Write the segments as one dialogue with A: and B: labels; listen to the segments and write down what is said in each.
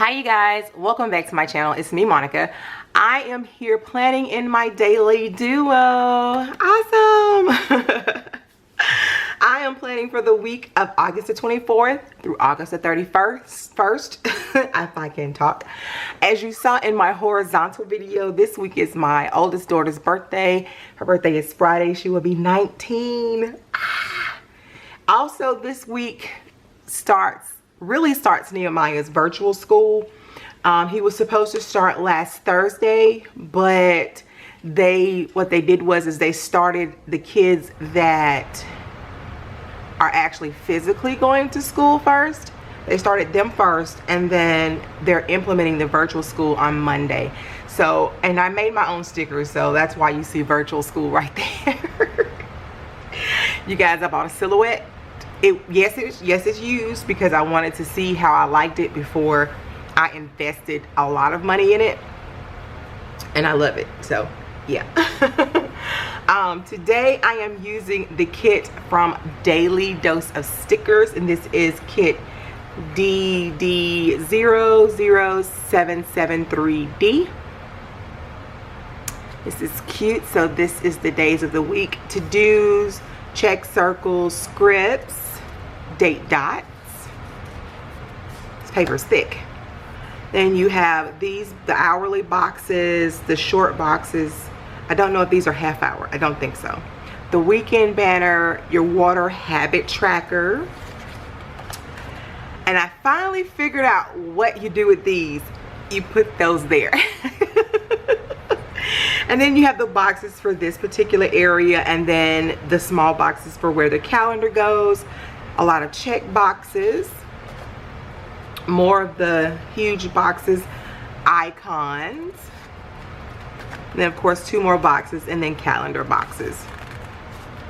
A: Hi you guys, welcome back to my channel. It's me, Monica. I am here planning in my daily duo. Awesome. I am planning for the week of August the 24th through August the 31st. If I can talk. As you saw in my horizontal video, this week is my oldest daughter's birthday. Her birthday is Friday. She will be 19. Also, this week really starts Nehemiah's virtual school. He was supposed to start last Thursday, but what they did was they started the kids that are actually physically going to school first. They started them first, and then they're implementing the virtual school on Monday. So, and I made my own stickers, so that's why you see virtual school right there. You guys, I bought a silhouette. Yes, it's used because I wanted to see how I liked it before I invested a lot of money in it, and I love it. So yeah. Today I am using the kit from Daily Dose of Stickers, and this is kit DD00773D. This is cute. So this is the days of the week: to-dos, check circles, scripts, date dots. This paper is thick. Then you have the hourly boxes, the short boxes. I don't know if these are half hour. I don't think so. The weekend banner, your water habit tracker. And I finally figured out what you do with these. You put those there. And then you have the boxes for this particular area, and then the small boxes for where the calendar goes. A lot of check boxes. More of the huge boxes, icons. And then of course 2 more boxes, and then calendar boxes.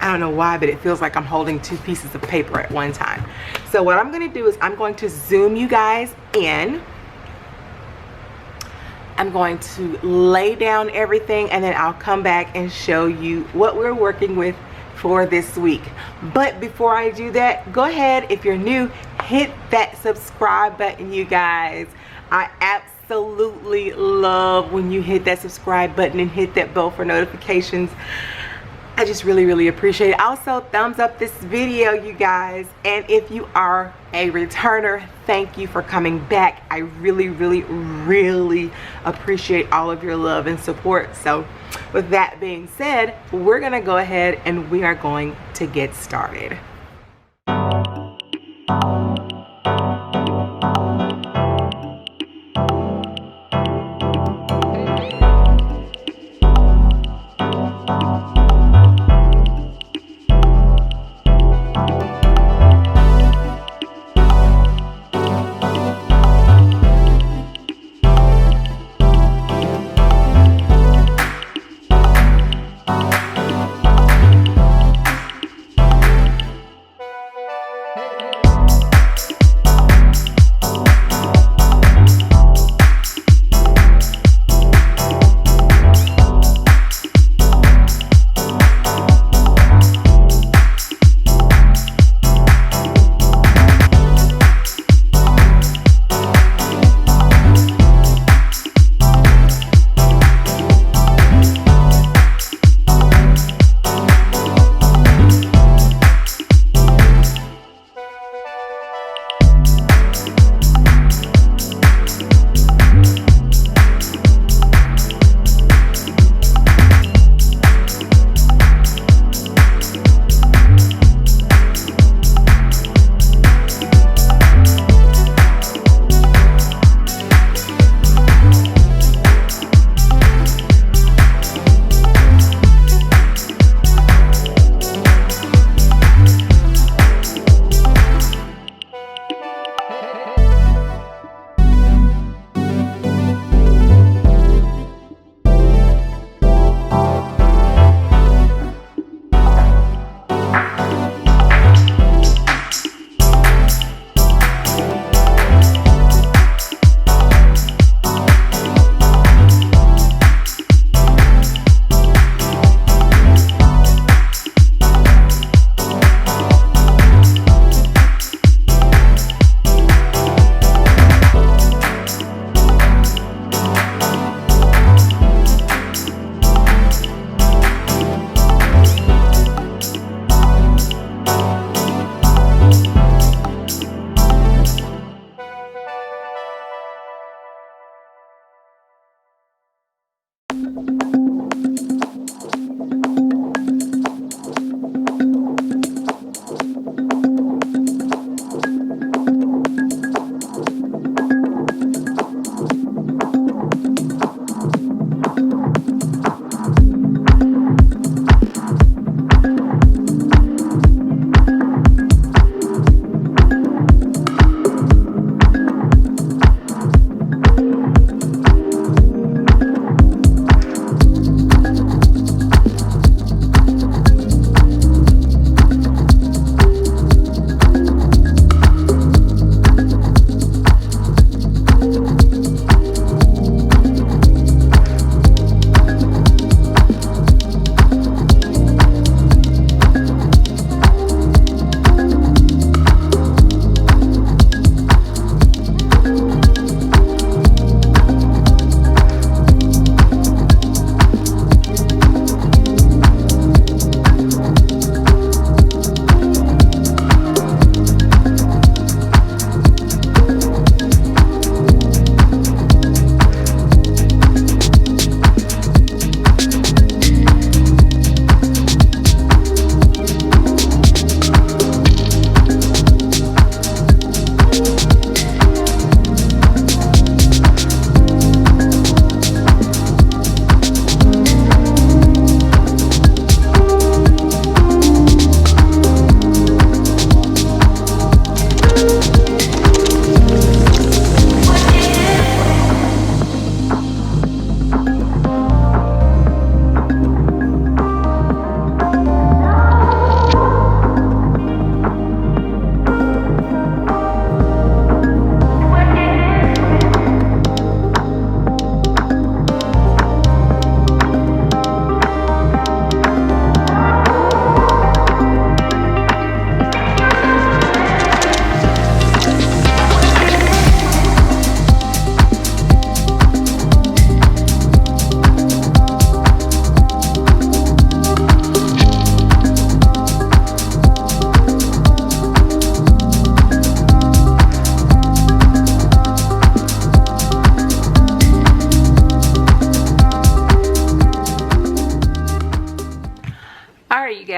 A: I don't know why, but it feels like I'm holding 2 pieces of paper at one time. So what I'm going to do is I'm going to zoom you guys in. I'm going to lay down everything, and then I'll come back and show you what we're working with for this week. But before I do that, go ahead, if you're new, hit that subscribe button, you guys. I absolutely love when you hit that subscribe button and hit that bell for notifications. I just really appreciate it. Also, thumbs up this video, you guys. And if you are a returner, thank you for coming back. I really appreciate all of your love and support. So with that being said, we're gonna go ahead and we are going to get started.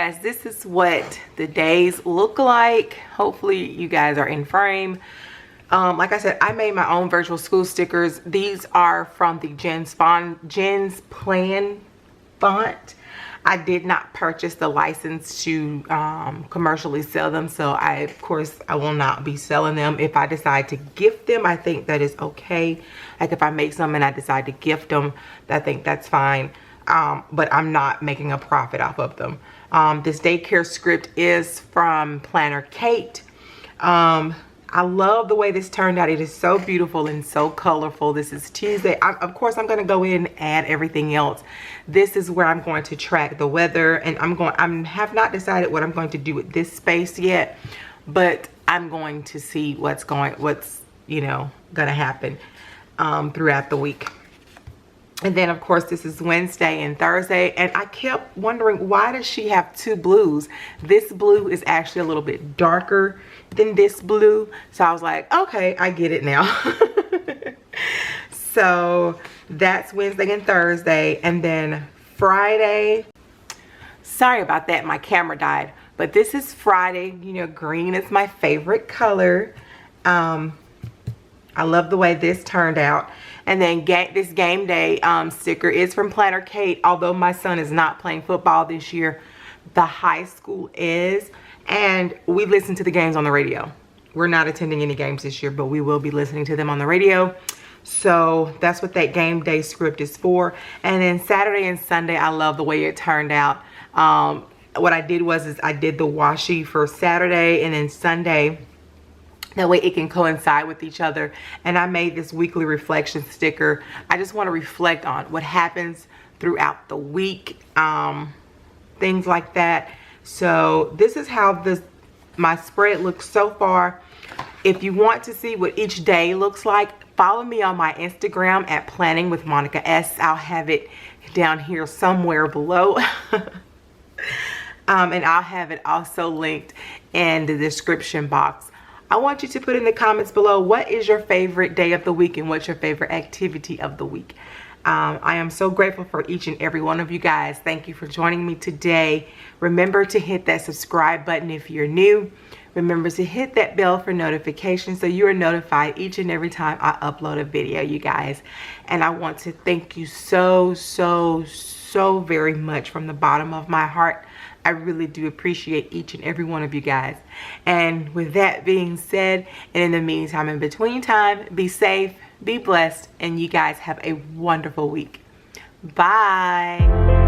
A: guys, this is what the days look like. Hopefully you guys are in frame. Like I said, I made my own virtual school stickers. These are from the Jen's Plan font. I did not purchase the license to commercially sell them, so of course I will not be selling them. If I decide to gift them, I think that is okay. Like if I make some and I decide to gift them, I think that's fine. But I'm not making a profit off of them. This daycare script is from PlannerKate. I love the way this turned out. It is so beautiful and so colorful. This is Tuesday. Of course, I'm going to go in and add everything else. This is where I'm going to track the weather, and I have not decided what I'm going to do with this space yet, but I'm going to see what's you know, going to happen throughout the week. And then of course this is Wednesday and Thursday, and I kept wondering, why does she have two blues? This blue is actually a little bit darker than this blue, so I was like, okay, I get it now. So that's Wednesday and Thursday. And then Friday, sorry about that, my camera died, but this is Friday. You know, green is my favorite color. I love the way this turned out. And then this game day sticker is from PlannerKate. Although my son is not playing football this year, the high school is, and we listen to the games on the radio. We're not attending any games this year, but we will be listening to them on the radio. So that's what that game day script is for. And then Saturday and Sunday, I love the way it turned out. What I did was I did the washi for Saturday and then Sunday. That way it can coincide with each other. And I made this weekly reflection sticker. I just want to reflect on what happens throughout the week, things like that. So this is how my spread looks so far. If you want to see what each day looks like, follow me on my Instagram at planningwithmonicas. I'll have it down here somewhere below. And I'll have it also linked in the description box. I want you to put in the comments below, what is your favorite day of the week and what's your favorite activity of the week. I am so grateful for each and every one of you guys. Thank you for joining me today. Remember to hit that subscribe button if you're new. Remember to hit that bell for notifications so you are notified each and every time I upload a video, you guys. And I want to thank you so very much from the bottom of my heart. I really do appreciate each and every one of you guys. And with that being said, and in the meantime, in between time, be safe, be blessed, and you guys have a wonderful week. Bye.